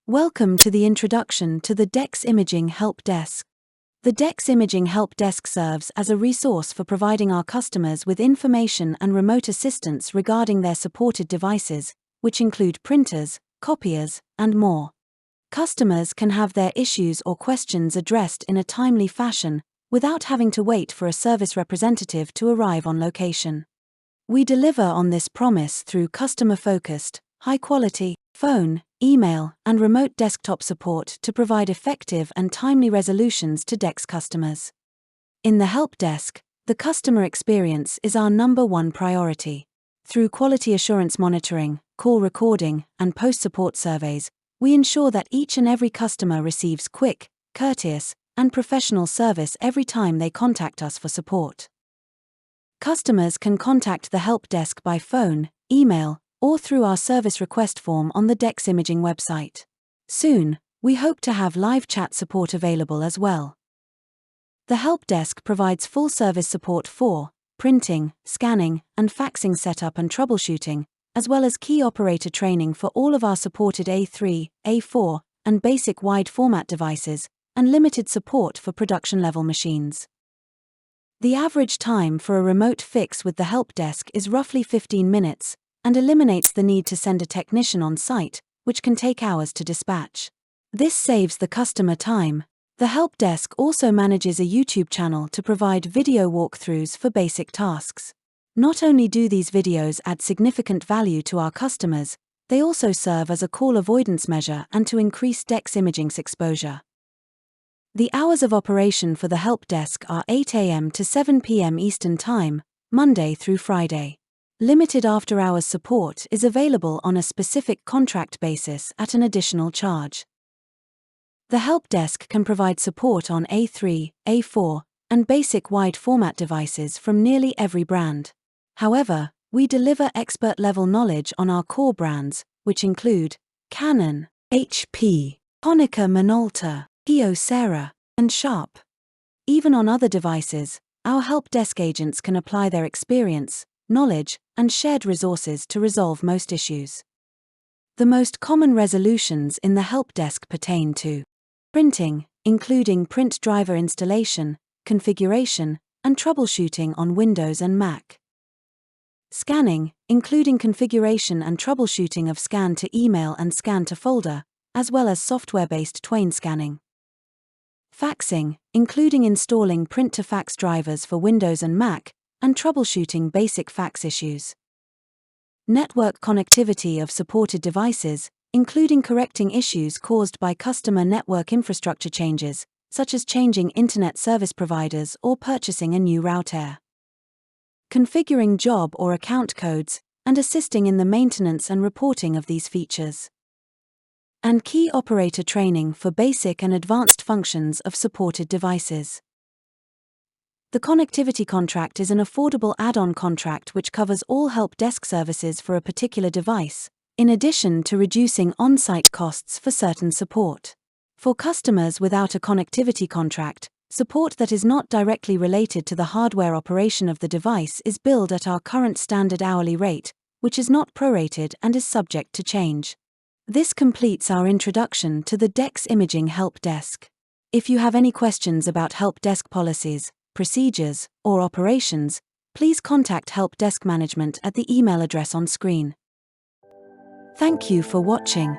Welcome to the introduction to the DEX Imaging Help Desk. The DEX Imaging Help Desk serves as a resource for providing our customers with information and remote assistance regarding their supported devices, which include printers, copiers, and more. Customers can have their issues or questions addressed in a timely fashion, without having to wait for a service representative to arrive on location. We deliver on this promise through customer-focused, high-quality, phone, email, and remote desktop support to provide effective and timely resolutions to DEX customers. In the help desk, the customer experience is our #1 priority. Through quality assurance monitoring, call recording, and post-support surveys, we ensure that each and every customer receives quick, courteous, and professional service every time they contact us for support. Customers can contact the help desk by phone, email, or through our service request form on the DEX Imaging website. Soon, we hope to have live chat support available as well. The help desk provides full service support for printing, scanning, and faxing setup and troubleshooting, as well as key operator training for all of our supported A3, A4, and basic wide format devices, and limited support for production-level machines. The average time for a remote fix with the help desk is roughly 15 minutes, and eliminates the need to send a technician on site, which can take hours to dispatch. This saves the customer time. The help desk also manages a YouTube channel to provide video walkthroughs for basic tasks. Not only do these videos add significant value to our customers, they also serve as a call avoidance measure and to increase DEX Imaging's exposure. The hours of operation for the help desk are 8 a.m. to 7 p.m. Eastern Time, Monday through Friday. Limited after-hours support is available on a specific contract basis at an additional charge. The help desk can provide support on A3, A4, and basic wide format devices from nearly every brand. However, we deliver expert-level knowledge on our core brands, which include Canon, HP, Konica Minolta, Kyocera, and Sharp. Even on other devices, our help desk agents can apply their experience, knowledge, and shared resources to resolve most issues. The most common resolutions in the help desk pertain to printing, including print driver installation, configuration, and troubleshooting on Windows and Mac. Scanning, including configuration and troubleshooting of scan to email and scan to folder, as well as software-based Twain scanning. Faxing, including installing print-to-fax drivers for Windows and Mac, and troubleshooting basic fax issues. Network connectivity of supported devices, including correcting issues caused by customer network infrastructure changes, such as changing internet service providers or purchasing a new router. Configuring job or account codes, and assisting in the maintenance and reporting of these features. And key operator training for basic and advanced functions of supported devices. The connectivity contract is an affordable add-on contract which covers all help desk services for a particular device, in addition to reducing on-site costs for certain support. For customers without a connectivity contract, support that is not directly related to the hardware operation of the device is billed at our current standard hourly rate, which is not prorated and is subject to change. This completes our introduction to the DEX Imaging Help Desk. If you have any questions about help desk policies, procedures, or operations, please contact Help Desk Management at the email address on screen. Thank you for watching.